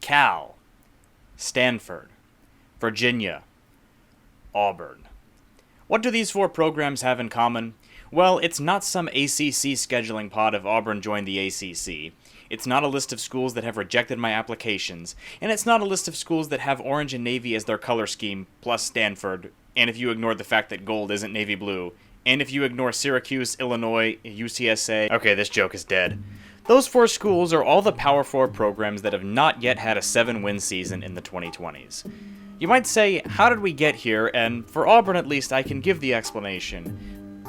Cal, Stanford, Virginia, Auburn. What do these four programs have in common? Well, it's not some ACC scheduling pod if Auburn joined the ACC. It's not a list of schools that have rejected my applications, and it's not a list of schools that have orange and navy as their color scheme, plus Stanford, and if you ignore the fact that gold isn't navy blue, and if you ignore Syracuse, Illinois, UCSA... Okay, this joke is dead. Those four schools are all the Power 4 programs that have not yet had a 7-win season in the 2020s. You might say, how did we get here? And for Auburn at least, I can give the explanation.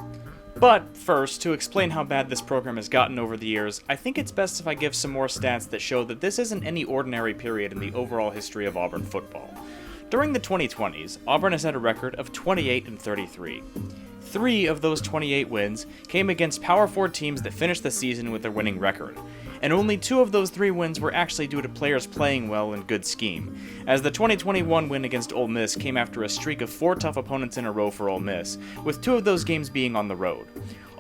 But first, to explain how bad this program has gotten over the years, I think it's best if I give some more stats that show that this isn't any ordinary period in the overall history of Auburn football. During the 2020s, Auburn has had a record of 28-33. 3 of those 28 wins came against Power 4 teams that finished the season with their winning record, and only 2 of those 3 wins were actually due to players playing well and good scheme, as the 2021 win against Ole Miss came after a streak of 4 tough opponents in a row for Ole Miss, with 2 of those games being on the road.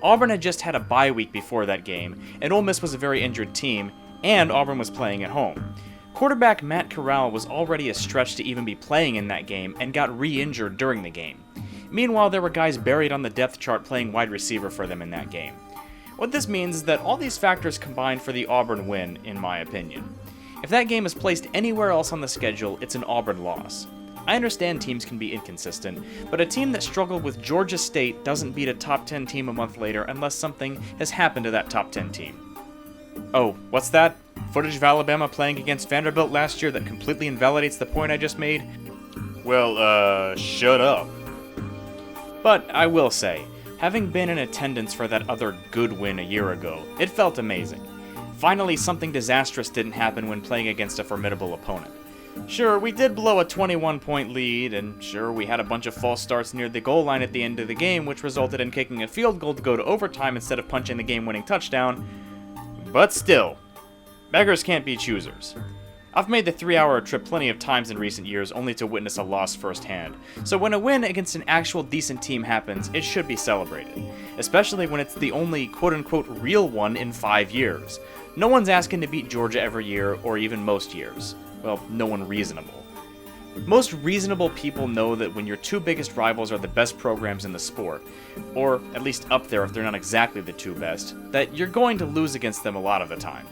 Auburn had just had a bye week before that game, and Ole Miss was a very injured team, and Auburn was playing at home. Quarterback Matt Corral was already a stretch to even be playing in that game and got re-injured during the game. Meanwhile, there were guys buried on the depth chart playing wide receiver for them in that game. What this means is that all these factors combined for the Auburn win, in my opinion. If that game is placed anywhere else on the schedule, it's an Auburn loss. I understand teams can be inconsistent, but a team that struggled with Georgia State doesn't beat a top 10 team a month later unless something has happened to that top 10 team. Oh, what's that? Footage of Alabama playing against Vanderbilt last year that completely invalidates the point I just made? Well, shut up. But I will say, having been in attendance for that other good win a year ago, it felt amazing. Finally, something disastrous didn't happen when playing against a formidable opponent. Sure, we did blow a 21-point lead, and sure, we had a bunch of false starts near the goal line at the end of the game, which resulted in kicking a field goal to go to overtime instead of punching the game-winning touchdown. But still, beggars can't be choosers. I've made the 3-hour trip plenty of times in recent years only to witness a loss firsthand, so when a win against an actual decent team happens, it should be celebrated, especially when it's the only quote-unquote real one in 5 years. No one's asking to beat Georgia every year, or even most years. Well, no one reasonable. Most reasonable people know that when your 2 biggest rivals are the best programs in the sport, or at least up there if they're not exactly the 2 best, that you're going to lose against them a lot of the time.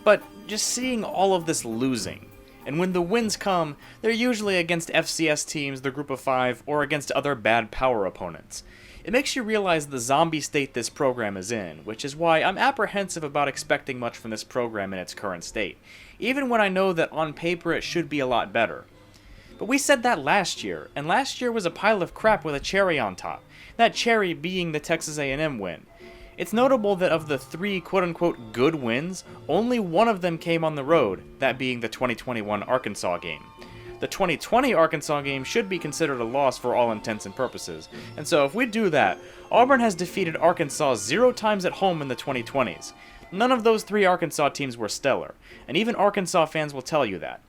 But just seeing all of this losing, and when the wins come, they're usually against FCS teams, the group of 5, or against other bad power opponents. It makes you realize the zombie state this program is in, which is why I'm apprehensive about expecting much from this program in its current state, even when I know that on paper it should be a lot better. But we said that last year, and last year was a pile of crap with a cherry on top, that cherry being the Texas A&M win. It's notable that of the 3 quote-unquote good wins, only one of them came on the road, that being the 2021 Arkansas game. The 2020 Arkansas game should be considered a loss for all intents and purposes, and so if we do that, Auburn has defeated Arkansas 0 times at home in the 2020s. None of those 3 Arkansas teams were stellar, and even Arkansas fans will tell you that.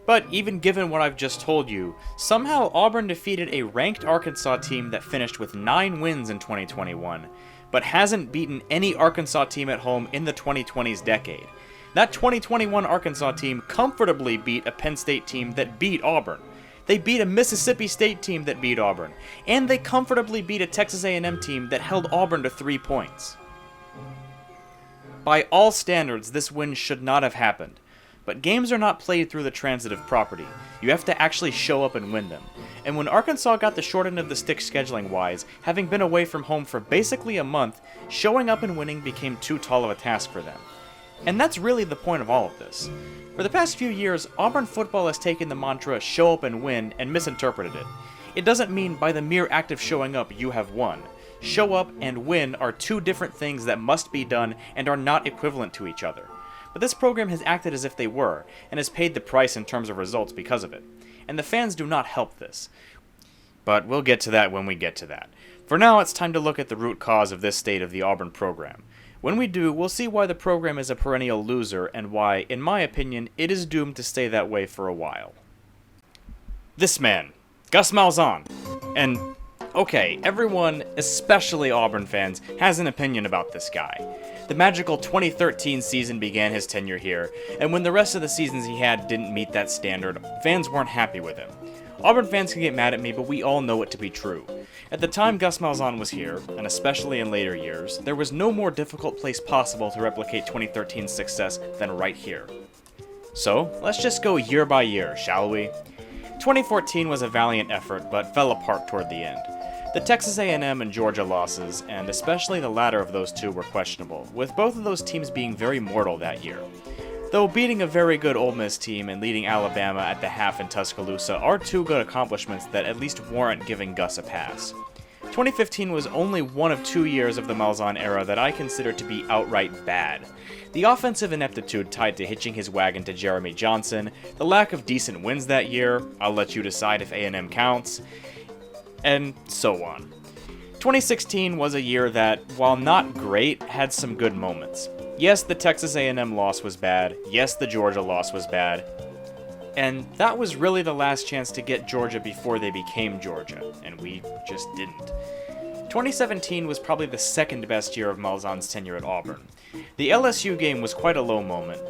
But even given what I've just told you, somehow Auburn defeated a ranked Arkansas team that finished with 9 wins in 2021, but hasn't beaten any Arkansas team at home in the 2020s decade. That 2021 Arkansas team comfortably beat a Penn State team that beat Auburn. They beat a Mississippi State team that beat Auburn, and they comfortably beat a Texas A&M team that held Auburn to 3 points. By all standards, this win should not have happened. But games are not played through the transitive property. You have to actually show up and win them. And when Arkansas got the short end of the stick scheduling-wise, having been away from home for basically a month, showing up and winning became too tall of a task for them. And that's really the point of all of this. For the past few years, Auburn football has taken the mantra show up and win and misinterpreted it. It doesn't mean by the mere act of showing up you have won. Show up and win are 2 different things that must be done and are not equivalent to each other. But this program has acted as if they were, and has paid the price in terms of results because of it. And the fans do not help this. But we'll get to that when we get to that. For now, it's time to look at the root cause of this state of the Auburn program. When we do, we'll see why the program is a perennial loser, and why, in my opinion, it is doomed to stay that way for a while. This man, Gus Malzahn, and Okay, everyone, especially Auburn fans, has an opinion about this guy. The magical 2013 season began his tenure here, and when the rest of the seasons he had didn't meet that standard, fans weren't happy with him. Auburn fans can get mad at me, but we all know it to be true. At the time Gus Malzahn was here, and especially in later years, there was no more difficult place possible to replicate 2013's success than right here. So, let's just go year by year, shall we? 2014 was a valiant effort, but fell apart toward the end. The Texas A&M and Georgia losses, and especially the latter of those two, were questionable, with both of those teams being very mortal that year. Though beating a very good Ole Miss team and leading Alabama at the half in Tuscaloosa are two good accomplishments that at least warrant giving Gus a pass. 2015 was only one of 2 years of the Malzahn era that I consider to be outright bad. The offensive ineptitude tied to hitching his wagon to Jeremy Johnson, the lack of decent wins that year, I'll let you decide if A&M counts, and so on. 2016 was a year that, while not great, had some good moments. Yes, the Texas A&M loss was bad. Yes, the Georgia loss was bad. And that was really the last chance to get Georgia before they became Georgia, and we just didn't. 2017 was probably the second best year of Malzahn's tenure at Auburn. The LSU game was quite a low moment,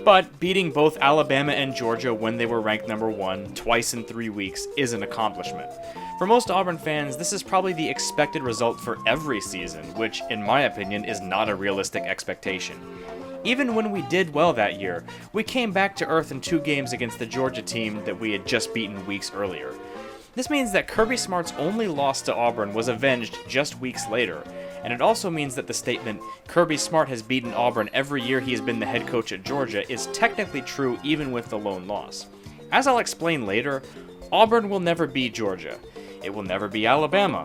but beating both Alabama and Georgia when they were ranked number 1 twice in 3 weeks is an accomplishment. For most Auburn fans, this is probably the expected result for every season, which, in my opinion, is not a realistic expectation. Even when we did well that year, we came back to earth in 2 games against the Georgia team that we had just beaten weeks earlier. This means that Kirby Smart's only loss to Auburn was avenged just weeks later, and it also means that the statement, Kirby Smart has beaten Auburn every year he has been the head coach at Georgia, is technically true even with the lone loss. As I'll explain later, Auburn will never be Georgia. It will never be Alabama.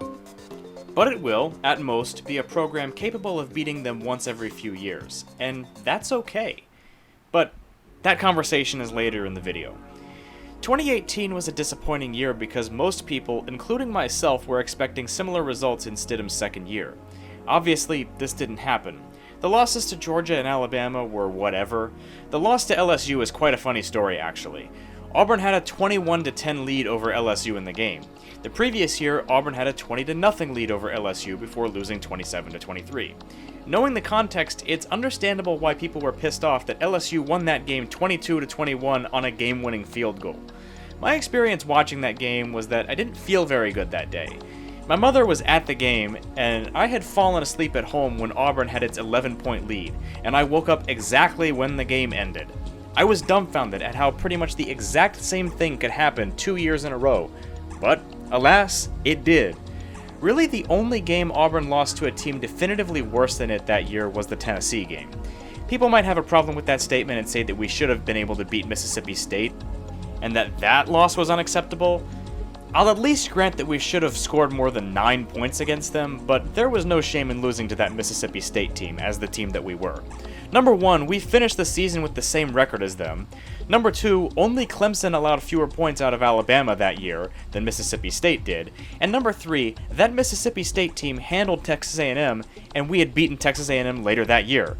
But it will, at most, be a program capable of beating them once every few years, and that's okay. But that conversation is later in the video. 2018 was a disappointing year because most people, including myself, were expecting similar results in Stidham's second year. Obviously, this didn't happen. The losses to Georgia and Alabama were whatever. The loss to LSU is quite a funny story, actually. Auburn had a 21-10 lead over LSU in the game. The previous year, Auburn had a 20-0 lead over LSU before losing 27-23. Knowing the context, it's understandable why people were pissed off that LSU won that game 22-21 on a game-winning field goal. My experience watching that game was that I didn't feel very good that day. My mother was at the game, and I had fallen asleep at home when Auburn had its 11-point lead, and I woke up exactly when the game ended. I was dumbfounded at how pretty much the exact same thing could happen 2 years in a row, but alas, it did. Really, the only game Auburn lost to a team definitively worse than it that year was the Tennessee game. People might have a problem with that statement and say that we should have been able to beat Mississippi State, and that loss was unacceptable. I'll at least grant that we should have scored more than 9 points against them, but there was no shame in losing to that Mississippi State team as the team that we were. Number 1, we finished the season with the same record as them. Number 2, only Clemson allowed fewer points out of Alabama that year than Mississippi State did. And number 3, that Mississippi State team handled Texas A&M, and we had beaten Texas A&M later that year.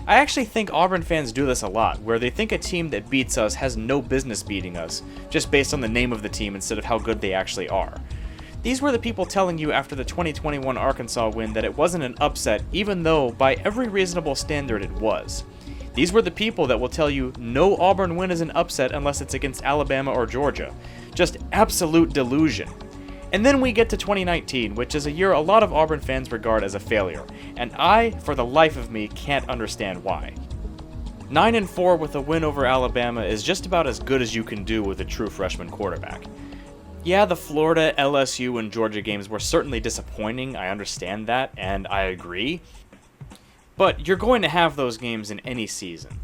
I actually think Auburn fans do this a lot, where they think a team that beats us has no business beating us, just based on the name of the team instead of how good they actually are. These were the people telling you after the 2021 Arkansas win that it wasn't an upset, even though, by every reasonable standard, it was. These were the people that will tell you no Auburn win is an upset unless it's against Alabama or Georgia. Just absolute delusion. And then we get to 2019, which is a year a lot of Auburn fans regard as a failure, and I, for the life of me, can't understand why. 9-4 with a win over Alabama is just about as good as you can do with a true freshman quarterback. Yeah, the Florida, LSU, and Georgia games were certainly disappointing, I understand that, and I agree. But you're going to have those games in any season.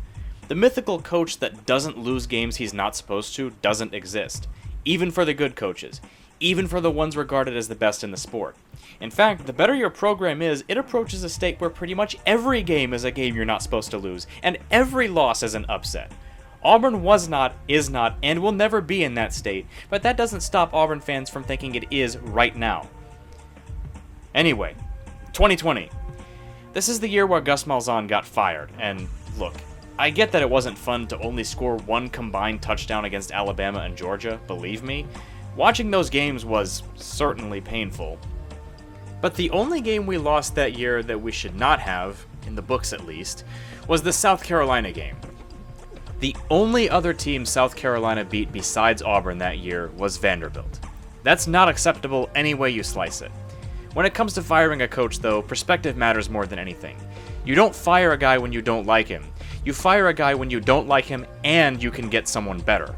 The mythical coach that doesn't lose games he's not supposed to doesn't exist, even for the good coaches, even for the ones regarded as the best in the sport. In fact, the better your program is, it approaches a state where pretty much every game is a game you're not supposed to lose, and every loss is an upset. Auburn was not, is not, and will never be in that state, but that doesn't stop Auburn fans from thinking it is right now. Anyway, 2020. This is the year where Gus Malzahn got fired, and look, I get that it wasn't fun to only score one combined touchdown against Alabama and Georgia, believe me, Watching those games was certainly painful. But the only game we lost that year that we should not have, in the books at least, was the South Carolina game. The only other team South Carolina beat besides Auburn that year was Vanderbilt. That's not acceptable any way you slice it. When it comes to firing a coach, though, perspective matters more than anything. You don't fire a guy when you don't like him. You fire a guy when you don't like him and you can get someone better.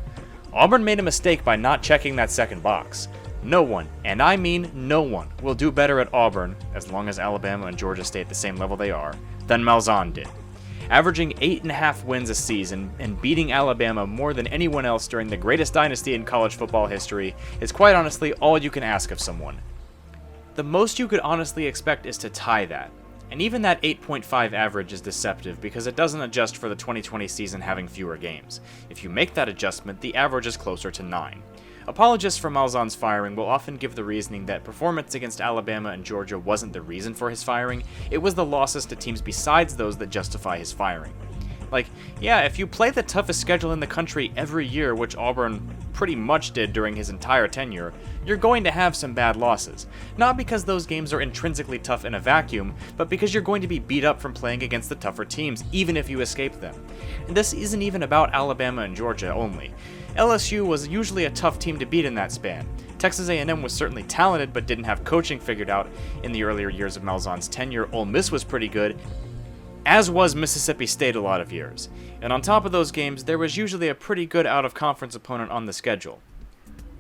Auburn made a mistake by not checking that second box. No one, and I mean no one, will do better at Auburn, as long as Alabama and Georgia stay at the same level they are, than Malzahn did. Averaging 8.5 wins a season and beating Alabama more than anyone else during the greatest dynasty in college football history is quite honestly all you can ask of someone. The most you could honestly expect is to tie that. And even that 8.5 average is deceptive because it doesn't adjust for the 2020 season having fewer games. If you make that adjustment, the average is closer to 9. Apologists for Malzahn's firing will often give the reasoning that performance against Alabama and Georgia wasn't the reason for his firing, it was the losses to teams besides those that justify his firing. Like, yeah, if you play the toughest schedule in the country every year, which Auburn pretty much did during his entire tenure, you're going to have some bad losses. Not because those games are intrinsically tough in a vacuum, but because you're going to be beat up from playing against the tougher teams, even if you escape them. And this isn't even about Alabama and Georgia only. LSU was usually a tough team to beat in that span. Texas A&M was certainly talented, but didn't have coaching figured out in the earlier years of Malzahn's tenure. Ole Miss was pretty good, as was Mississippi State a lot of years. And on top of those games, there was usually a pretty good out-of-conference opponent on the schedule.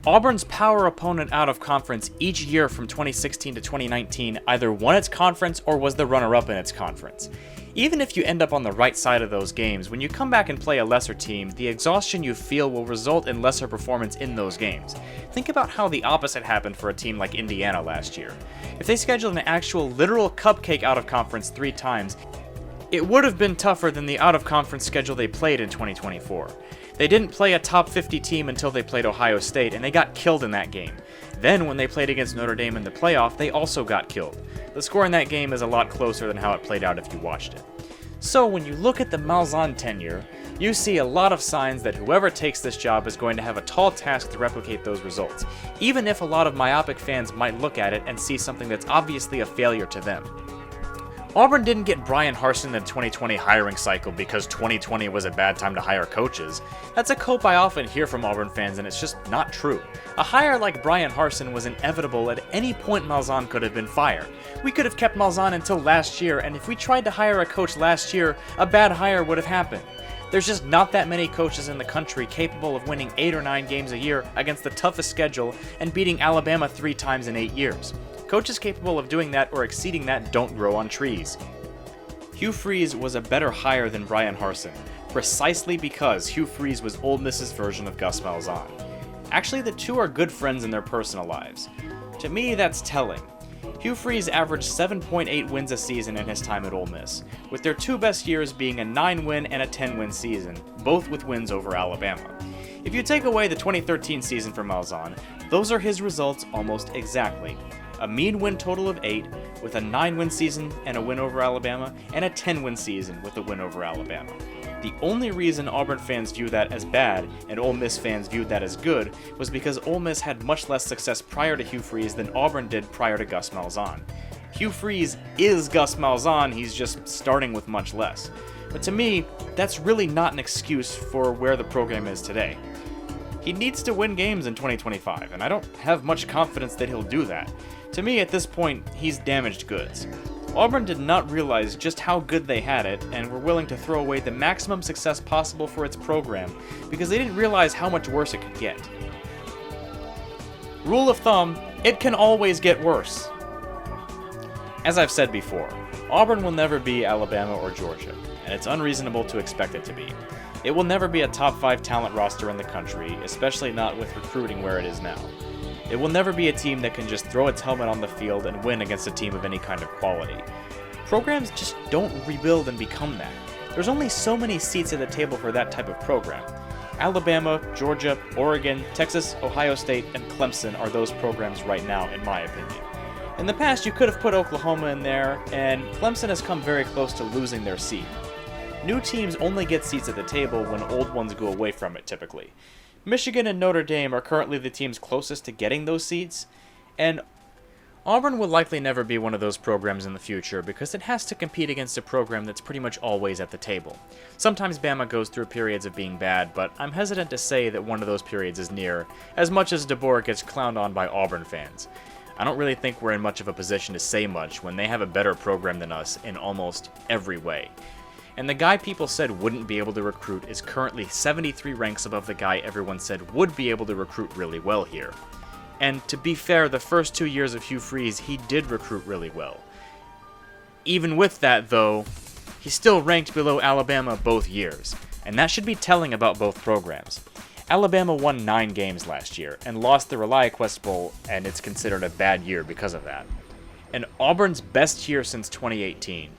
Auburn's power opponent out of conference each year from 2016 to 2019 either won its conference or was the runner-up in its conference. Even if you end up on the right side of those games, when you come back and play a lesser team, the exhaustion you feel will result in lesser performance in those games. Think about how the opposite happened for a team like Indiana last year. If they scheduled an actual literal cupcake out of conference 3 times, it would have been tougher than the out-of-conference schedule they played in 2024. They didn't play a top 50 team until they played Ohio State, and they got killed in that game. Then, when they played against Notre Dame in the playoff, they also got killed. The score in that game is a lot closer than how it played out if you watched it. So, when you look at the Malzahn tenure, you see a lot of signs that whoever takes this job is going to have a tall task to replicate those results, even if a lot of myopic fans might look at it and see something that's obviously a failure to them. Auburn didn't get Brian Harsin in the 2020 hiring cycle because 2020 was a bad time to hire coaches. That's a cope I often hear from Auburn fans, and it's just not true. A hire like Brian Harsin was inevitable at any point Malzahn could have been fired. We could have kept Malzahn until last year, and if we tried to hire a coach last year, a bad hire would have happened. There's just not that many coaches in the country capable of winning 8 or 9 games a year against the toughest schedule and beating Alabama 3 times in 8 years. Coaches capable of doing that or exceeding that don't grow on trees. Hugh Freeze was a better hire than Brian Harsin, precisely because Hugh Freeze was Ole Miss's version of Gus Malzahn. Actually, the two are good friends in their personal lives. To me, that's telling. Hugh Freeze averaged 7.8 wins a season in his time at Ole Miss, with their 2 best years being a 9-win and a 10-win season, both with wins over Alabama. If you take away the 2013 season for Malzahn, those are his results almost exactly. A mean win total of 8, with a 9-win season and a win over Alabama, and a 10-win season with a win over Alabama. The only reason Auburn fans view that as bad, and Ole Miss fans viewed that as good, was because Ole Miss had much less success prior to Hugh Freeze than Auburn did prior to Gus Malzahn. Hugh Freeze is Gus Malzahn, he's just starting with much less. But to me, that's really not an excuse for where the program is today. He needs to win games in 2025, and I don't have much confidence that he'll do that. To me, at this point, he's damaged goods. Auburn did not realize just how good they had it, and were willing to throw away the maximum success possible for its program, because they didn't realize how much worse it could get. Rule of thumb, it can always get worse. As I've said before, Auburn will never be Alabama or Georgia, and it's unreasonable to expect it to be. It will never be a top 5 talent roster in the country, especially not with recruiting where it is now. It will never be a team that can just throw its helmet on the field and win against a team of any kind of quality. Programs just don't rebuild and become that. There's only so many seats at the table for that type of program. Alabama, Georgia, Oregon, Texas, Ohio State, and Clemson are those programs right now, in my opinion. In the past, you could have put Oklahoma in there, and Clemson has come very close to losing their seat. New teams only get seats at the table when old ones go away from it, typically. Michigan and Notre Dame are currently the teams closest to getting those seats, and Auburn will likely never be one of those programs in the future because it has to compete against a program that's pretty much always at the table. Sometimes Bama goes through periods of being bad, but I'm hesitant to say that one of those periods is near, as much as DeBoer gets clowned on by Auburn fans. I don't really think we're in much of a position to say much when they have a better program than us in almost every way. And the guy people said wouldn't be able to recruit is currently 73 ranks above the guy everyone said would be able to recruit really well here. And to be fair, the first 2 years of Hugh Freeze, he did recruit really well. Even with that, though, he still ranked below Alabama both years, and that should be telling about both programs. Alabama won 9 games last year, and lost the ReliaQuest Bowl, and it's considered a bad year because of that. And Auburn's best year since 2018.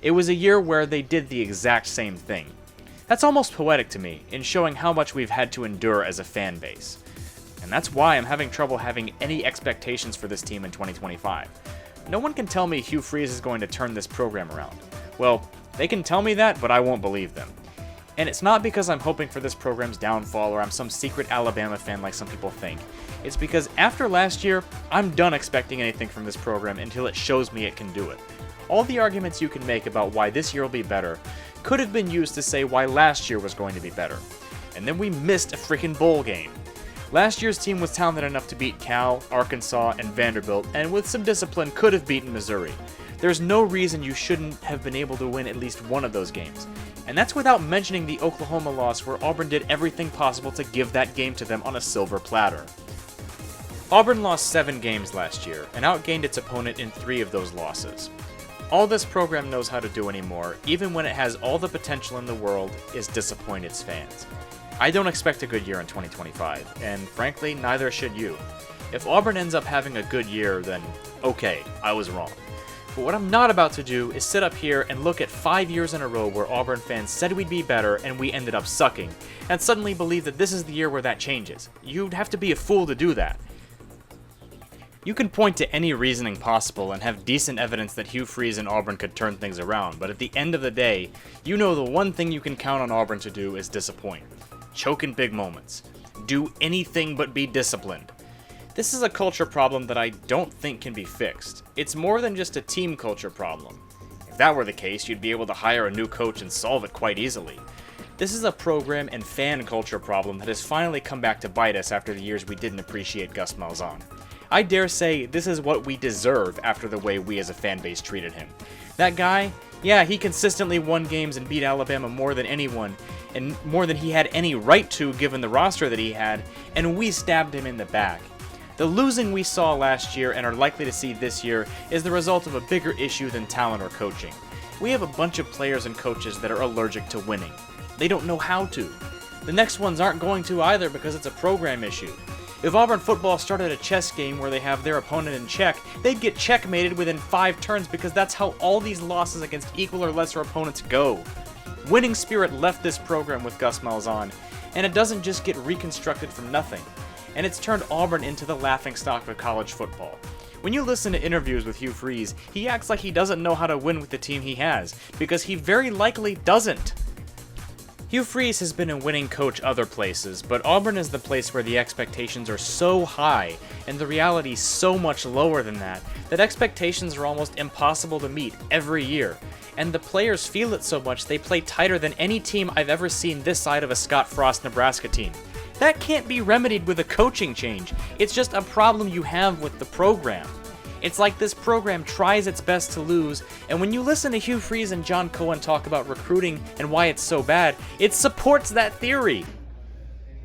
It was a year where they did the exact same thing. That's almost poetic to me, in showing how much we've had to endure as a fan base. And that's why I'm having trouble having any expectations for this team in 2025. No one can tell me Hugh Freeze is going to turn this program around. Well, they can tell me that, but I won't believe them. And it's not because I'm hoping for this program's downfall or I'm some secret Alabama fan like some people think. It's because after last year, I'm done expecting anything from this program until it shows me it can do it. All the arguments you can make about why this year will be better could have been used to say why last year was going to be better. And then we missed a freaking bowl game. Last year's team was talented enough to beat Cal, Arkansas, and Vanderbilt, and with some discipline could have beaten Missouri. There's no reason you shouldn't have been able to win at least one of those games. And that's without mentioning the Oklahoma loss where Auburn did everything possible to give that game to them on a silver platter. Auburn lost 7 games last year, and outgained its opponent in 3 of those losses. All this program knows how to do anymore, even when it has all the potential in the world, is disappoint its fans. I don't expect a good year in 2025, and frankly, neither should you. If Auburn ends up having a good year, then okay, I was wrong. But what I'm not about to do is sit up here and look at 5 years in a row where Auburn fans said we'd be better and we ended up sucking, and suddenly believe that this is the year where that changes. You'd have to be a fool to do that. You can point to any reasoning possible and have decent evidence that Hugh Freeze and Auburn could turn things around, but at the end of the day, you know the one thing you can count on Auburn to do is disappoint. Choke in big moments. Do anything but be disciplined. This is a culture problem that I don't think can be fixed. It's more than just a team culture problem. If that were the case, you'd be able to hire a new coach and solve it quite easily. This is a program and fan culture problem that has finally come back to bite us after the years we didn't appreciate Gus Malzahn. I dare say this is what we deserve after the way we as a fan base treated him. That guy, yeah, he consistently won games and beat Alabama more than anyone, and more than he had any right to given the roster that he had, and we stabbed him in the back. The losing we saw last year and are likely to see this year is the result of a bigger issue than talent or coaching. We have a bunch of players and coaches that are allergic to winning. They don't know how to. The next ones aren't going to either because it's a program issue. If Auburn football started a chess game where they have their opponent in check, they'd get checkmated within 5 turns because that's how all these losses against equal or lesser opponents go. Winning spirit left this program with Gus Malzahn, and it doesn't just get reconstructed from nothing. And it's turned Auburn into the laughingstock of college football. When you listen to interviews with Hugh Freeze, he acts like he doesn't know how to win with the team he has, because he very likely doesn't. Hugh Freeze has been a winning coach other places, but Auburn is the place where the expectations are so high, and the reality so much lower than that expectations are almost impossible to meet every year. And the players feel it so much they play tighter than any team I've ever seen this side of a Scott Frost Nebraska team. That can't be remedied with a coaching change. It's just a problem you have with the program. It's like this program tries its best to lose, and when you listen to Hugh Freeze and John Cohen talk about recruiting and why it's so bad, it supports that theory.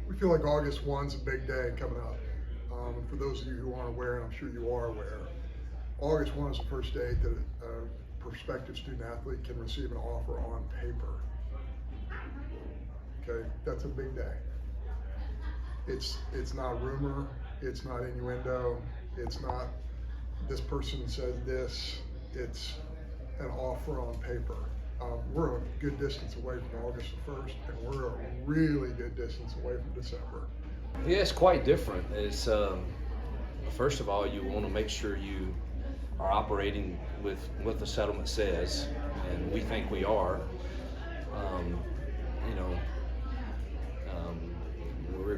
We feel like August 1's a big day coming up. For those of you who aren't aware, and I'm sure you are aware, August 1 is the first date that a prospective student athlete can receive an offer on paper. Okay, that's a big day. It's not rumor, it's not innuendo, it's not this person said this, it's an offer on paper. We're a good distance away from August the 1st, and we're a really good distance away from December. Yeah, it's quite different. It's first of all, you want to make sure you are operating with what the settlement says, and we think we are.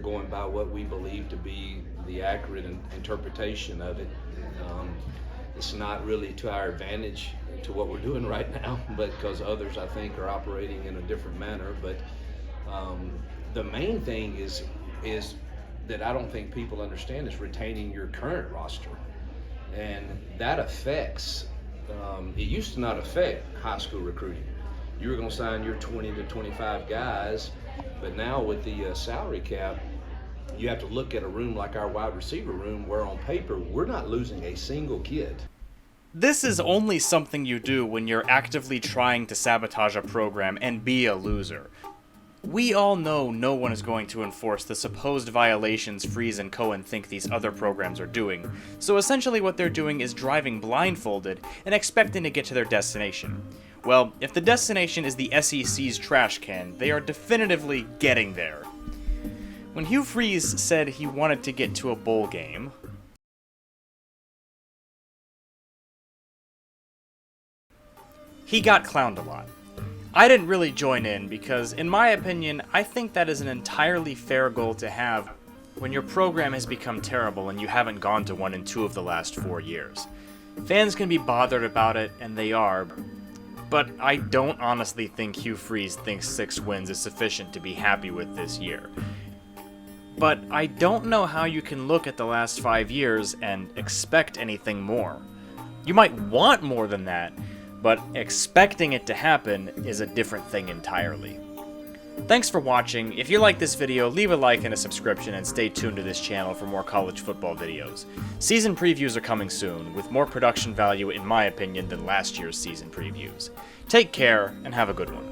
going by what we believe to be the accurate interpretation of it. It's not really to our advantage to what we're doing right now, but because others, I think, are operating in a different manner. But the main thing is that I don't think people understand is retaining your current roster, and that affects. It used to not affect high school recruiting. You were going to sign your 20 to 25 guys, but now with the salary cap, you have to look at a room like our wide receiver room, where on paper we're not losing a single kid. This is only something you do when you're actively trying to sabotage a program and be a loser. We all know no one is going to enforce the supposed violations Freeze and Cohen think these other programs are doing, so essentially what they're doing is driving blindfolded and expecting to get to their destination. Well, if the destination is the SEC's trash can, they are definitively getting there. When Hugh Freeze said he wanted to get to a bowl game, he got clowned a lot. I didn't really join in because, in my opinion, I think that is an entirely fair goal to have when your program has become terrible and you haven't gone to 1 in 2 of the last 4 years. Fans can be bothered about it, and they are, but I don't honestly think Hugh Freeze thinks 6 wins is sufficient to be happy with this year. But I don't know how you can look at the last 5 years and expect anything more. You might want more than that, but expecting it to happen is a different thing entirely. Thanks for watching. If you like this video, leave a like and a subscription, and stay tuned to this channel for more college football videos. Season previews are coming soon, with more production value in my opinion than last year's season previews. Take care, and have a good one.